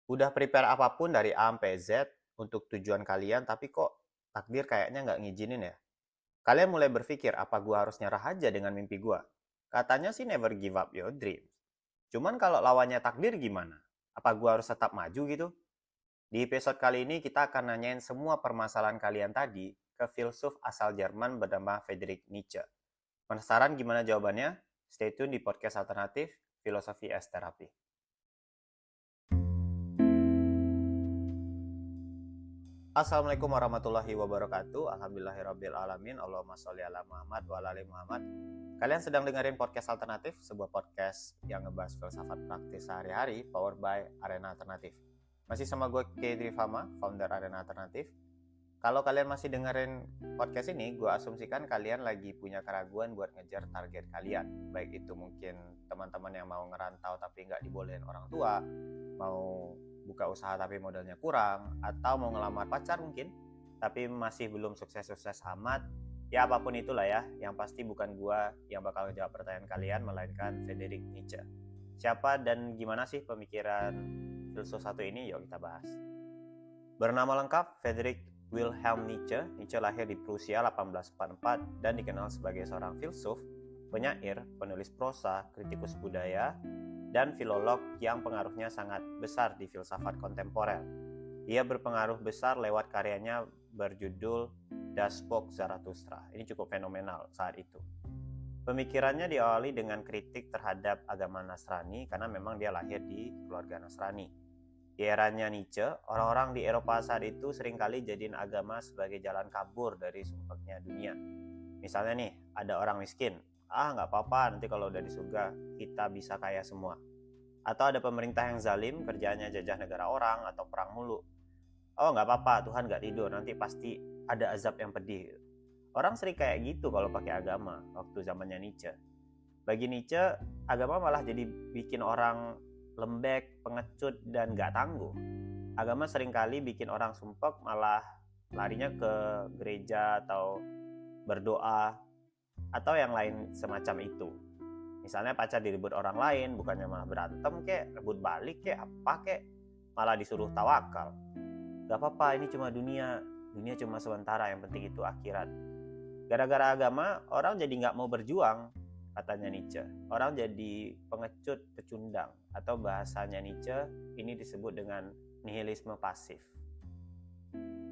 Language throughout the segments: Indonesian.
Udah prepare apapun dari A sampai Z untuk tujuan kalian, tapi kok takdir kayaknya nggak ngizinin ya. Kalian mulai berpikir, apa gua harus nyerah aja dengan mimpi gua? Katanya sih never give up your dreams. Cuman kalau lawannya takdir gimana? Apa gua harus tetap maju gitu? Di episode kali ini kita akan nanyain semua permasalahan kalian tadi ke filsuf asal Jerman bernama Friedrich Nietzsche. Penasaran gimana jawabannya? Stay tune di podcast alternatif Filosofi as Therapy. Assalamualaikum warahmatullahi wabarakatuh. Alhamdulillahirabbil alamin. Allahumma sholli ala Muhammad wa ala ali Muhammad. Kalian sedang dengerin podcast alternatif, sebuah podcast yang ngebahas filsafat praktis sehari-hari, powered by Arena Alternatif. Masih sama gue Kedri Fama, founder Arena Alternatif. Kalau kalian masih dengerin podcast ini, gue asumsikan kalian lagi punya keraguan buat ngejar target kalian. Baik itu mungkin teman-teman yang mau ngerantau tapi nggak dibolehin orang tua, mau buka usaha tapi modalnya kurang, atau mau ngelamar pacar mungkin, tapi masih belum sukses-sukses amat. Ya apapun itulah ya, yang pasti bukan gue yang bakal jawab pertanyaan kalian, melainkan Friedrich Nietzsche. Siapa dan gimana sih pemikiran filsuf satu ini? Yuk kita bahas. Bernama lengkap Friedrich Wilhelm Nietzsche. Nietzsche lahir di Prusia 1844 dan dikenal sebagai seorang filsuf, penyair, penulis prosa, kritikus budaya, dan filolog yang pengaruhnya sangat besar di filsafat kontemporer. Ia berpengaruh besar lewat karyanya berjudul Das Volk Zarathustra. Ini cukup fenomenal saat itu. Pemikirannya diawali dengan kritik terhadap agama Nasrani karena memang dia lahir di keluarga Nasrani. Di eranya Nietzsche, orang-orang di Eropa saat itu seringkali jadiin agama sebagai jalan kabur dari sumpahnya dunia. Misalnya nih, ada orang miskin. Nggak apa-apa, nanti kalau udah di surga, kita bisa kaya semua. Atau ada pemerintah yang zalim, kerjaannya jajah negara orang atau perang mulu. Nggak apa-apa, Tuhan nggak tidur, nanti pasti ada azab yang pedih. Orang sering kayak gitu kalau pakai agama waktu zamannya Nietzsche. Bagi Nietzsche, agama malah jadi bikin orang lembek, pengecut, dan gak tangguh. Agama seringkali bikin orang sumpek malah larinya ke gereja atau berdoa atau yang lain semacam itu. Misalnya pacar direbut orang lain, bukannya malah berantem kek, rebut balik kek, apa kek, malah disuruh tawakal. Gak apa-apa, ini cuma dunia cuma sementara, yang penting itu akhirat. Gara-gara agama, orang jadi gak mau berjuang, katanya Nietzsche. Orang jadi pengecut, pecundang, atau bahasanya Nietzsche ini disebut dengan nihilisme pasif.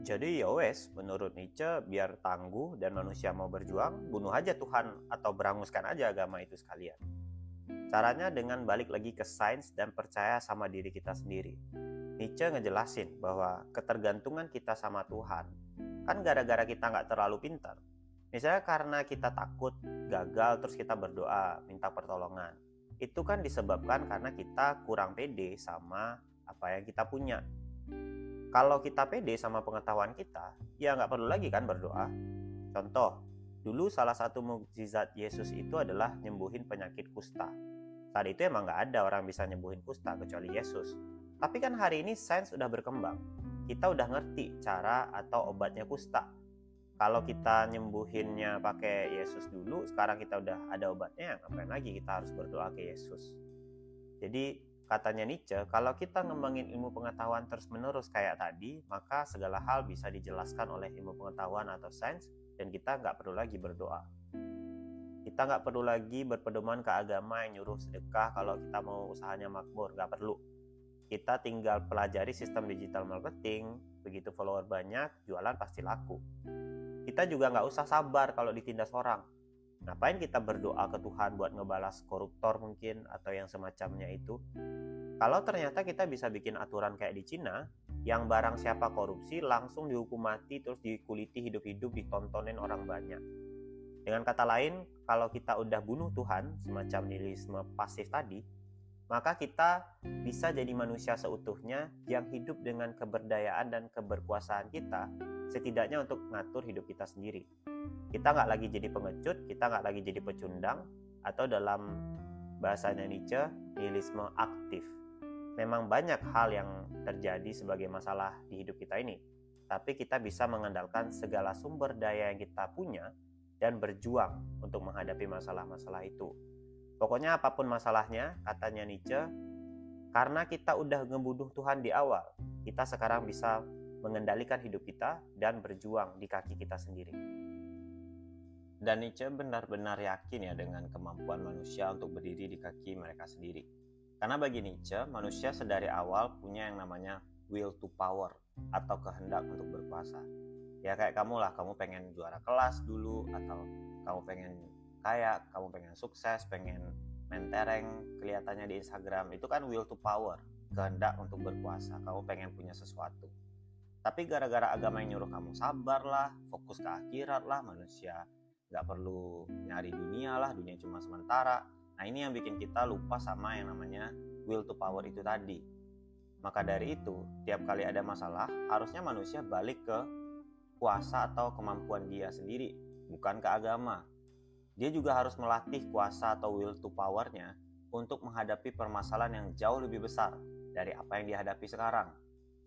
Jadi ya wes, menurut Nietzsche, biar tangguh dan manusia mau berjuang, bunuh aja Tuhan atau beranguskan aja agama itu sekalian. Caranya dengan balik lagi ke sains dan percaya sama diri kita sendiri. Nietzsche ngejelasin bahwa ketergantungan kita sama Tuhan kan gara-gara kita nggak terlalu pintar. Misalnya karena kita takut gagal terus kita berdoa minta pertolongan. Itu kan disebabkan karena kita kurang pede sama apa yang kita punya. Kalau kita pede sama pengetahuan kita, ya nggak perlu lagi kan berdoa. Contoh, dulu salah satu mukjizat Yesus itu adalah nyembuhin penyakit kusta. Saat itu emang nggak ada orang bisa nyembuhin kusta kecuali Yesus. Tapi kan hari ini sains udah berkembang. Kita udah ngerti cara atau obatnya kusta. Kalau kita nyembuhinnya pakai Yesus dulu, sekarang kita udah ada obatnya, ngapain lagi kita harus berdoa ke Yesus? Jadi katanya Nietzsche, kalau kita ngembangin ilmu pengetahuan terus-menerus kayak tadi, maka segala hal bisa dijelaskan oleh ilmu pengetahuan atau sains, dan kita nggak perlu lagi berdoa. Kita nggak perlu lagi berpedoman ke agama yang nyuruh sedekah kalau kita mau usahanya makmur, nggak perlu. Kita tinggal pelajari sistem digital marketing, begitu follower banyak, jualan pasti laku. Kita juga nggak usah sabar kalau ditindas orang. Ngapain kita berdoa ke Tuhan buat ngebalas koruptor mungkin atau yang semacamnya itu? Kalau ternyata kita bisa bikin aturan kayak di Cina, yang barang siapa korupsi langsung dihukum mati terus dikuliti hidup-hidup ditontonin orang banyak. Dengan kata lain, kalau kita udah bunuh Tuhan, semacam nihilisme pasif tadi, maka kita bisa jadi manusia seutuhnya yang hidup dengan keberdayaan dan keberkuasaan kita, setidaknya untuk mengatur hidup kita sendiri. Kita nggak lagi jadi pengecut, kita nggak lagi jadi pecundang, atau dalam bahasanya Nietzsche, nihilisme aktif. Memang banyak hal yang terjadi sebagai masalah di hidup kita ini, tapi kita bisa mengandalkan segala sumber daya yang kita punya dan berjuang untuk menghadapi masalah-masalah itu. Pokoknya apapun masalahnya, katanya Nietzsche, Karena kita udah ngebunuh Tuhan di awal, kita sekarang bisa mengendalikan hidup kita dan berjuang di kaki kita sendiri. Dan Nietzsche benar-benar yakin ya dengan kemampuan manusia untuk berdiri di kaki mereka sendiri. Karena bagi Nietzsche, manusia sedari awal punya yang namanya will to power atau kehendak untuk berkuasa. Ya kayak kamu lah, kamu pengen juara kelas dulu, atau kamu pengen kaya, kamu pengen sukses, pengen mentereng kelihatannya di Instagram. Itu kan will to power, kehendak untuk berkuasa. Kamu pengen punya sesuatu. Tapi gara-gara agama yang nyuruh kamu sabar lah, fokus ke akhirat lah, manusia gak perlu nyari dunia lah, dunia cuma sementara. Nah ini yang bikin kita lupa sama yang namanya will to power itu tadi. Maka dari itu, tiap kali ada masalah, harusnya manusia balik ke kuasa atau kemampuan dia sendiri, bukan ke agama. Dia juga harus melatih kuasa atau will to power-nya untuk menghadapi permasalahan yang jauh lebih besar dari apa yang dihadapi sekarang.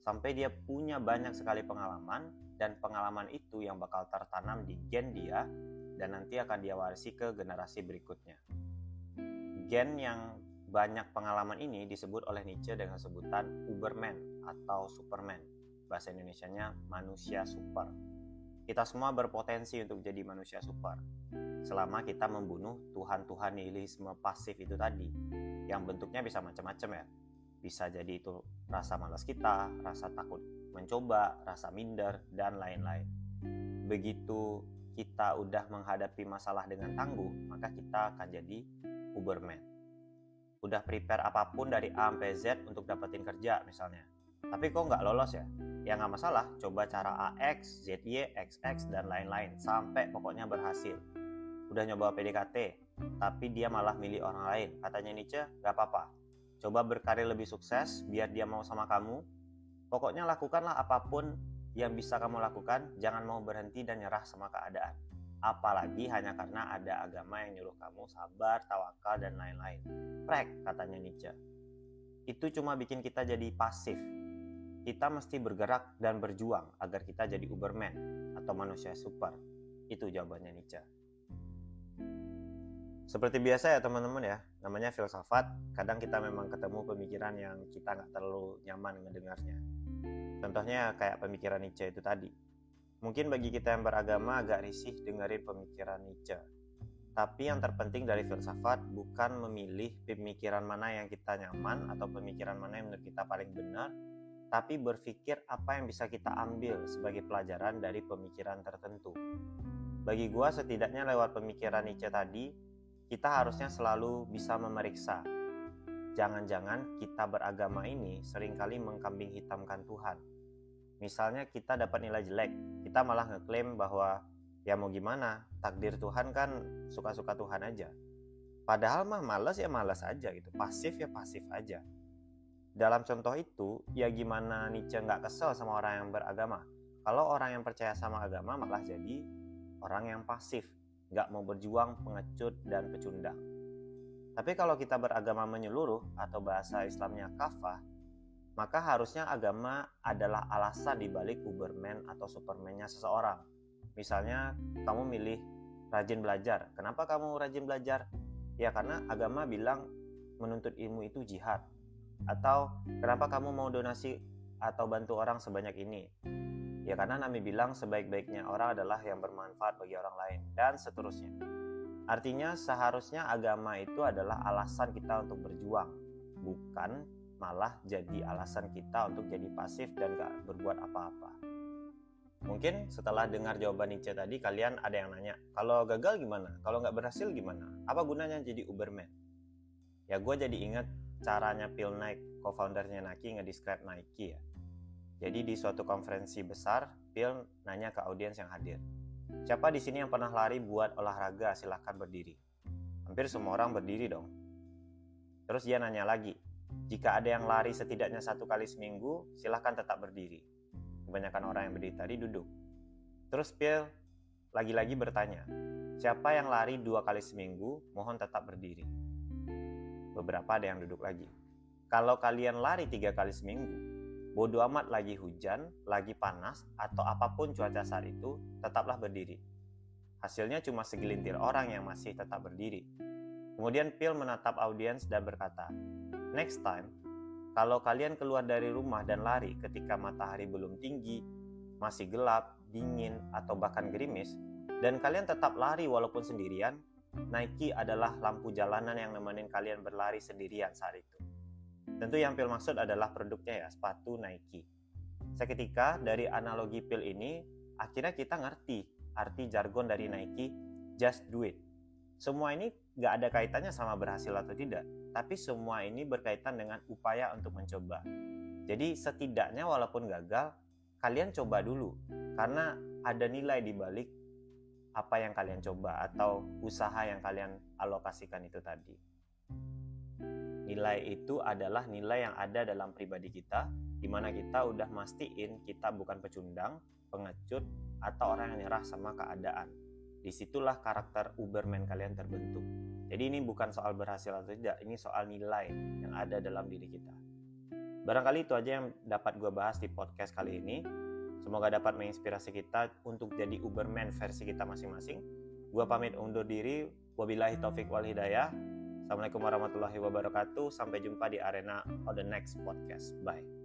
Sampai dia punya banyak sekali pengalaman, dan pengalaman itu yang bakal tertanam di gen dia dan nanti akan dia warisi ke generasi berikutnya. Gen yang banyak pengalaman ini disebut oleh Nietzsche dengan sebutan Uberman atau Superman. Bahasa Indonesianya manusia super. Kita semua berpotensi untuk jadi manusia super selama kita membunuh Tuhan-Tuhan nihilisme pasif itu tadi, yang bentuknya bisa macam-macam ya. Bisa jadi itu rasa malas kita, rasa takut mencoba, rasa minder, dan lain-lain. Begitu kita udah menghadapi masalah dengan tangguh, maka kita akan jadi Uberman. Udah prepare apapun dari A sampai Z untuk dapetin kerja misalnya, tapi kok nggak lolos ya? Ya nggak masalah, coba cara AX, ZY, XX, dan lain-lain sampai pokoknya berhasil. Udah nyoba PDKT, tapi dia malah milih orang lain. Katanya Nietzsche, nggak apa-apa. Coba berkarir lebih sukses biar dia mau sama kamu. Pokoknya lakukanlah apapun yang bisa kamu lakukan, jangan mau berhenti dan nyerah sama keadaan. Apalagi hanya karena ada agama yang nyuruh kamu sabar, tawakal, dan lain-lain. Prek, katanya Nietzsche. Itu cuma bikin kita jadi pasif. Kita mesti bergerak dan berjuang agar kita jadi Uberman atau manusia super. Itu jawabannya Nietzsche. Seperti biasa ya teman-teman ya, namanya filsafat. Kadang kita memang ketemu pemikiran yang kita gak terlalu nyaman ngedengarnya. Contohnya kayak pemikiran Nietzsche itu tadi. Mungkin bagi kita yang beragama agak risih dengerin pemikiran Nietzsche. Tapi yang terpenting dari filsafat bukan memilih pemikiran mana yang kita nyaman atau pemikiran mana yang menurut kita paling benar, tapi berpikir apa yang bisa kita ambil sebagai pelajaran dari pemikiran tertentu. Bagi gua setidaknya lewat pemikiran Nietzsche tadi, kita harusnya selalu bisa memeriksa. Jangan-jangan kita beragama ini seringkali mengkambing hitamkan Tuhan. Misalnya kita dapat nilai jelek, kita malah ngeklaim bahwa ya mau gimana, takdir Tuhan kan suka-suka Tuhan aja. Padahal mah malas ya malas aja gitu, pasif ya pasif aja. Dalam contoh itu, ya gimana Nietzsche nggak kesel sama orang yang beragama? Kalau orang yang percaya sama agama malah jadi orang yang pasif, nggak mau berjuang, pengecut, dan pecundang. Tapi kalau kita beragama menyeluruh atau bahasa Islamnya kafah, maka harusnya agama adalah alasan dibalik Uberman atau Superman-nya seseorang. Misalnya kamu milih rajin belajar. Kenapa kamu rajin belajar? Ya karena agama bilang menuntut ilmu itu jihad. Atau kenapa kamu mau donasi atau bantu orang sebanyak ini? Ya karena Nabi bilang sebaik-baiknya orang adalah yang bermanfaat bagi orang lain, dan seterusnya. Artinya seharusnya agama itu adalah alasan kita untuk berjuang, bukan malah jadi alasan kita untuk jadi pasif dan gak berbuat apa-apa. Mungkin setelah dengar jawaban Nietzsche tadi, kalian ada yang nanya, kalau gagal gimana? Kalau gak berhasil gimana? Apa gunanya jadi Uberman? Ya gue jadi ingat caranya Phil Knight, co-foundernya Nike, nge-describe Nike ya. Jadi di suatu konferensi besar, Phil nanya ke audiens yang hadir, siapa di sini yang pernah lari buat olahraga? Silahkan berdiri. Hampir semua orang berdiri dong. Terus dia nanya lagi, jika ada yang lari setidaknya 1 kali seminggu, silahkan tetap berdiri. Kebanyakan orang yang berdiri tadi duduk. Terus Phil lagi-lagi bertanya, siapa yang lari 2 kali seminggu, mohon tetap berdiri. Beberapa ada yang duduk lagi. Kalau kalian lari 3 kali seminggu, bodo amat lagi hujan, lagi panas, atau apapun cuaca saat itu, tetaplah berdiri. Hasilnya cuma segelintir orang yang masih tetap berdiri. Kemudian Phil menatap audiens dan berkata, next time, Kalau kalian keluar dari rumah dan lari ketika matahari belum tinggi, masih gelap, dingin, atau bahkan gerimis, dan kalian tetap lari walaupun sendirian, Nike adalah lampu jalanan yang nemenin kalian berlari sendirian saat itu. Tentu yang Phil maksud adalah produknya ya, sepatu Nike. Seketika dari analogi Phil ini, akhirnya kita ngerti arti jargon dari Nike, just do it. Semua ini gak ada kaitannya sama berhasil atau tidak, tapi semua ini berkaitan dengan upaya untuk mencoba. Jadi setidaknya walaupun gagal, kalian coba dulu, karena ada nilai di balik apa yang kalian coba atau usaha yang kalian alokasikan itu tadi. Nilai itu adalah nilai yang ada dalam pribadi kita, di mana kita udah mastiin kita bukan pecundang, pengecut, atau orang yang nyerah sama keadaan. Disitulah karakter Uberman kalian terbentuk. Jadi ini bukan soal berhasil atau tidak, ini soal nilai yang ada dalam diri kita. Barangkali itu aja yang dapat gue bahas di podcast kali ini. Semoga dapat menginspirasi kita untuk jadi Uberman versi kita masing-masing. Gue pamit undur diri. Wabillahi taufik wal hidayah. Assalamualaikum warahmatullahi wabarakatuh. Sampai jumpa di arena on the next podcast. Bye.